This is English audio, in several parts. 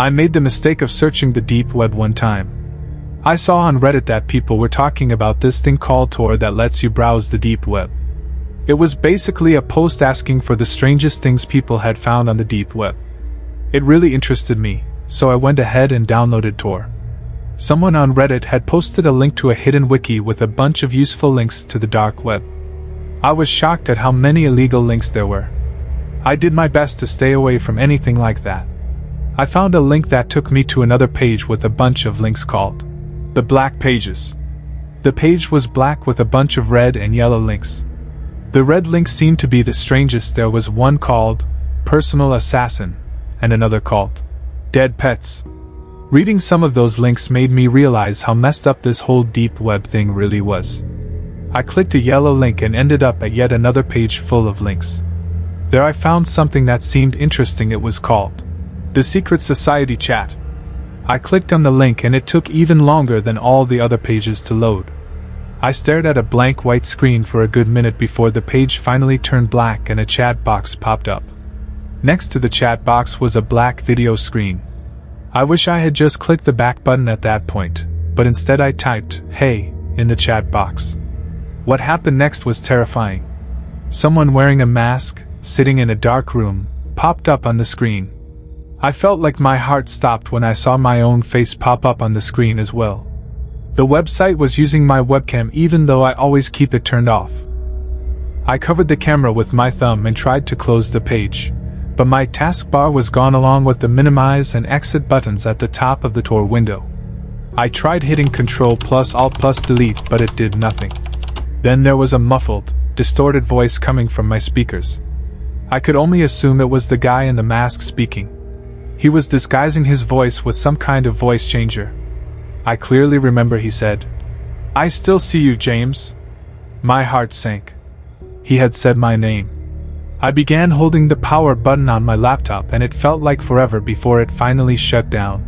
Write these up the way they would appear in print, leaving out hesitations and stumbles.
I made the mistake of searching the deep web one time. I saw on Reddit that people were talking about this thing called Tor that lets you browse the deep web. It was basically a post asking for the strangest things people had found on the deep web. It really interested me, so I went ahead and downloaded Tor. Someone on Reddit had posted a link to a hidden wiki with a bunch of useful links to the dark web. I was shocked at how many illegal links there were. I did my best to stay away from anything like that. I found a link that took me to another page with a bunch of links called The Black Pages. The page was black with a bunch of red and yellow links. The red links seemed to be the strangest. There was one called Personal Assassin and another called Dead Pets. Reading some of those links made me realize how messed up this whole deep web thing really was. I clicked a yellow link and ended up at yet another page full of links. There I found something that seemed interesting. It was called The Secret Society Chat. I clicked on the link and it took even longer than all the other pages to load. I stared at a blank white screen for a good minute before the page finally turned black and a chat box popped up. Next to the chat box was a black video screen. I wish I had just clicked the back button at that point, but instead I typed, "Hey," in the chat box. What happened next was terrifying. Someone wearing a mask, sitting in a dark room, popped up on the screen. I felt like my heart stopped when I saw my own face pop up on the screen as well. The website was using my webcam even though I always keep it turned off. I covered the camera with my thumb and tried to close the page, but my taskbar was gone along with the minimize and exit buttons at the top of the Tor window. I tried hitting Ctrl+Alt+Delete, but it did nothing. Then there was a muffled, distorted voice coming from my speakers. I could only assume it was the guy in the mask speaking. He was disguising his voice with some kind of voice changer. I clearly remember he said, "I still see you, James." My heart sank. He had said my name. I began holding the power button on my laptop and it felt like forever before it finally shut down.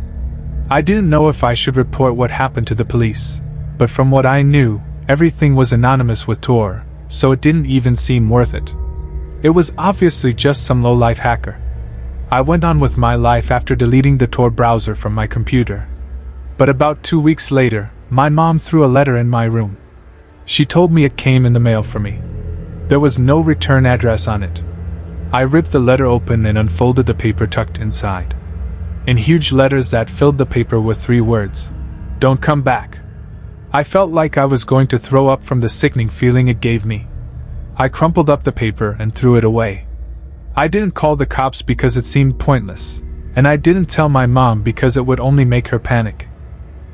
I didn't know if I should report what happened to the police, but from what I knew, everything was anonymous with Tor, so it didn't even seem worth it. It was obviously just some low-life hacker. I went on with my life after deleting the Tor browser from my computer. But about 2 weeks later, my mom threw a letter in my room. She told me it came in the mail for me. There was no return address on it. I ripped the letter open and unfolded the paper tucked inside. In huge letters that filled the paper were 3 words: "Don't come back." I felt like I was going to throw up from the sickening feeling it gave me. I crumpled up the paper and threw it away. I didn't call the cops because it seemed pointless, and I didn't tell my mom because it would only make her panic.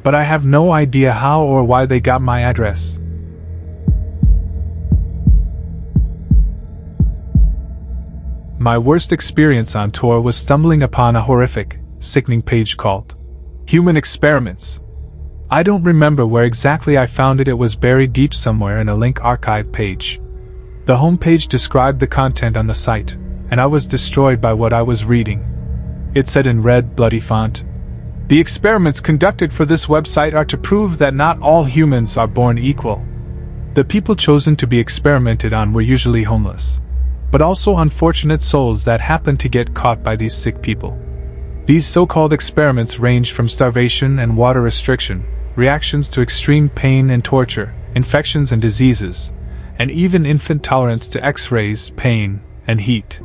But I have no idea how or why they got my address. My worst experience on Tor was stumbling upon a horrific, sickening page called Human Experiments. I don't remember where exactly I found it. It was buried deep somewhere in a link archive page. The homepage described the content on the site, and I was destroyed by what I was reading. It said in red, bloody font, "The experiments conducted for this website are to prove that not all humans are born equal. The people chosen to be experimented on were usually homeless, but also unfortunate souls that happened to get caught by these sick people. These so-called experiments ranged from starvation and water restriction, reactions to extreme pain and torture, infections and diseases, and even infant tolerance to X-rays, pain, and heat.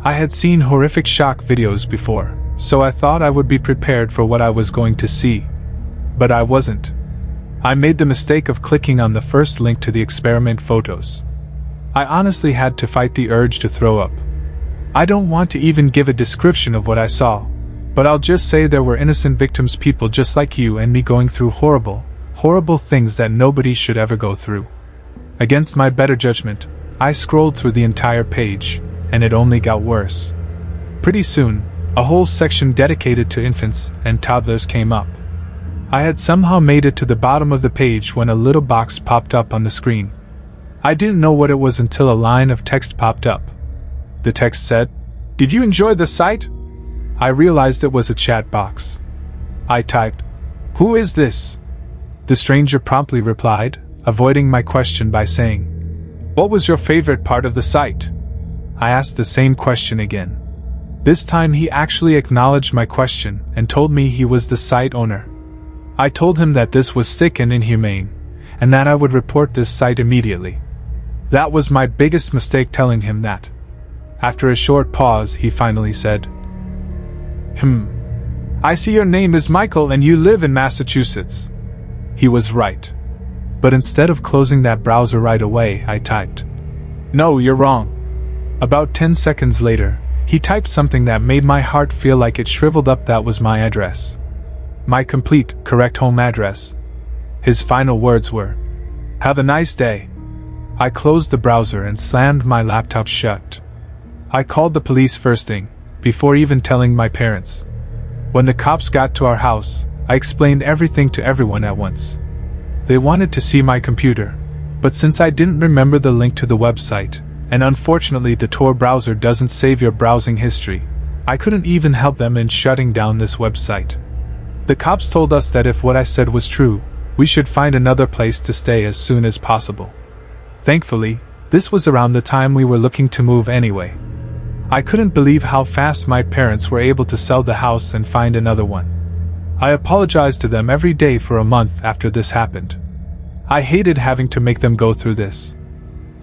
I had seen horrific shock videos before, so I thought I would be prepared for what I was going to see. But I wasn't. I made the mistake of clicking on the first link to the experiment photos. I honestly had to fight the urge to throw up. I don't want to even give a description of what I saw, but I'll just say there were innocent victims, people just like you and me going through horrible, horrible things that nobody should ever go through. Against my better judgment, I scrolled through the entire page, and it only got worse. Pretty soon, a whole section dedicated to infants and toddlers came up. I had somehow made it to the bottom of the page when a little box popped up on the screen. I didn't know what it was until a line of text popped up. The text said, "Did you enjoy the site?" I realized it was a chat box. I typed, "Who is this?" The stranger promptly replied, avoiding my question by saying, "What was your favorite part of the site?" I asked the same question again. This time he actually acknowledged my question and told me he was the site owner. I told him that this was sick and inhumane, and that I would report this site immediately. That was my biggest mistake, telling him that. After a short pause, he finally said, I see your name is Michael and you live in Massachusetts." He was right. But instead of closing that browser right away, I typed, "No, you're wrong." About 10 seconds later, he typed something that made my heart feel like it shriveled up. That was my address. My complete, correct home address. His final words were, "Have a nice day." I closed the browser and slammed my laptop shut. I called the police first thing, before even telling my parents. When the cops got to our house, I explained everything to everyone at once. They wanted to see my computer, but since I didn't remember the link to the website, and unfortunately the Tor browser doesn't save your browsing history, I couldn't even help them in shutting down this website. The cops told us that if what I said was true, we should find another place to stay as soon as possible. Thankfully, this was around the time we were looking to move anyway. I couldn't believe how fast my parents were able to sell the house and find another one. I apologized to them every day for a month after this happened. I hated having to make them go through this.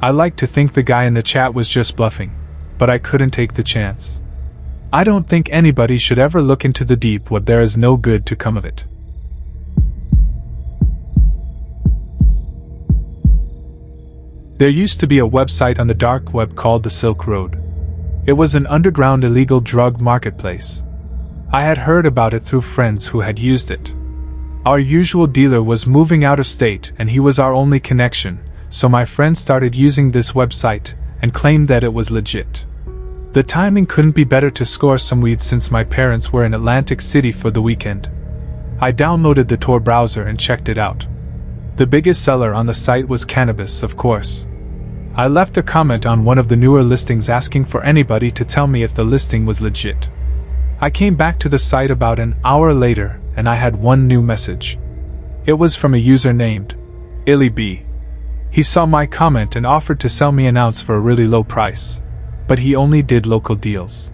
I like to think the guy in the chat was just bluffing, but I couldn't take the chance. I don't think anybody should ever look into the deep web. There is no good to come of it. There used to be a website on the dark web called the Silk Road. It was an underground illegal drug marketplace. I had heard about it through friends who had used it. Our usual dealer was moving out of state and he was our only connection, so my friend started using this website and claimed that it was legit. The timing couldn't be better to score some weed since my parents were in Atlantic City for the weekend. I downloaded the Tor browser and checked it out. The biggest seller on the site was cannabis, of course. I left a comment on one of the newer listings asking for anybody to tell me if the listing was legit. I came back to the site about an hour later and I had one new message. It was from a user named Illy B. He saw my comment and offered to sell me an ounce for a really low price, but he only did local deals.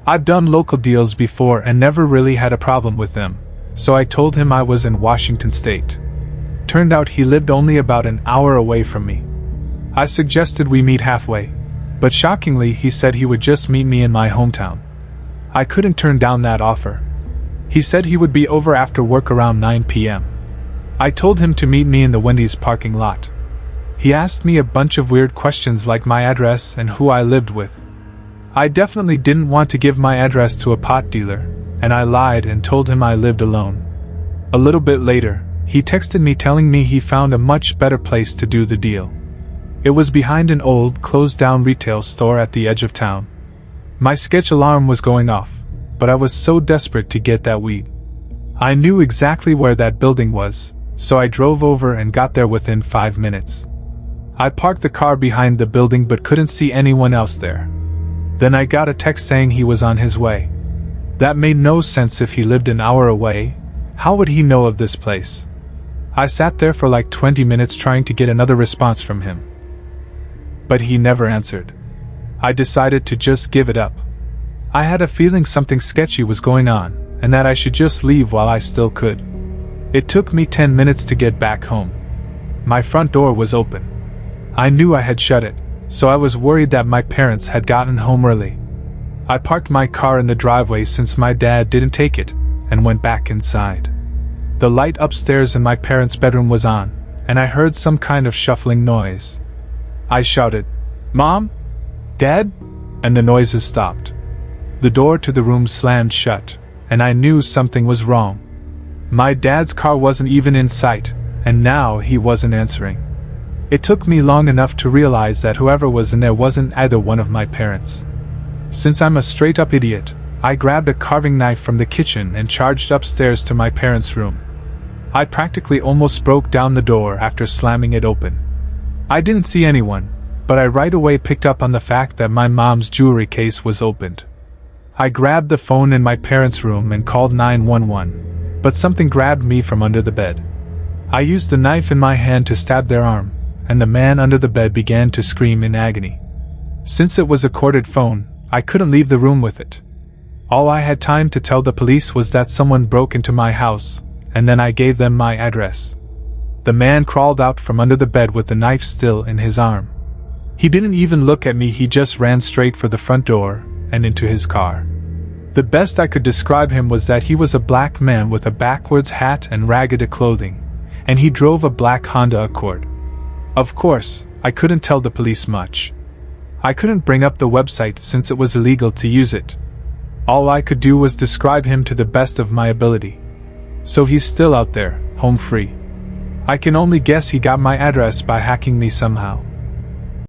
I've done local deals before and never really had a problem with them, so I told him I was in Washington State. Turned out he lived only about an hour away from me. I suggested we meet halfway, but shockingly he said he would just meet me in my hometown. I couldn't turn down that offer. He said he would be over after work around 9 p.m. I told him to meet me in the Wendy's parking lot. He asked me a bunch of weird questions like my address and who I lived with. I definitely didn't want to give my address to a pot dealer, and I lied and told him I lived alone. A little bit later, he texted me telling me he found a much better place to do the deal. It was behind an old, closed-down retail store at the edge of town. My sketch alarm was going off, but I was so desperate to get that weed. I knew exactly where that building was, so I drove over and got there within 5 minutes. I parked the car behind the building but couldn't see anyone else there. Then I got a text saying he was on his way. That made no sense. If he lived an hour away, how would he know of this place? I sat there for like 20 minutes trying to get another response from him. But he never answered. I decided to just give it up. I had a feeling something sketchy was going on, and that I should just leave while I still could. It took me 10 minutes to get back home. My front door was open. I knew I had shut it, so I was worried that my parents had gotten home early. I parked my car in the driveway since my dad didn't take it, and went back inside. The light upstairs in my parents' bedroom was on, and I heard some kind of shuffling noise. I shouted, "Mom? Dad?" and the noises stopped. The door to the room slammed shut, and I knew something was wrong. My dad's car wasn't even in sight, and now he wasn't answering. It took me long enough to realize that whoever was in there wasn't either one of my parents. Since I'm a straight-up idiot, I grabbed a carving knife from the kitchen and charged upstairs to my parents' room. I practically almost broke down the door after slamming it open. I didn't see anyone, but I right away picked up on the fact that my mom's jewelry case was opened. I grabbed the phone in my parents' room and called 911, but something grabbed me from under the bed. I used the knife in my hand to stab their arm, and the man under the bed began to scream in agony. Since it was a corded phone, I couldn't leave the room with it, All I had time to tell the police was that someone broke into my house, and then I gave them my address. The man crawled out from under the bed with the knife still in his arm. He didn't even look at me, he just ran straight for the front door and into his car. The best I could describe him was that he was a black man with a backwards hat and ragged clothing, and he drove a black Honda Accord. Of course, I couldn't tell the police much. I couldn't bring up the website since it was illegal to use it. All I could do was describe him to the best of my ability. So he's still out there, home free. I can only guess he got my address by hacking me somehow.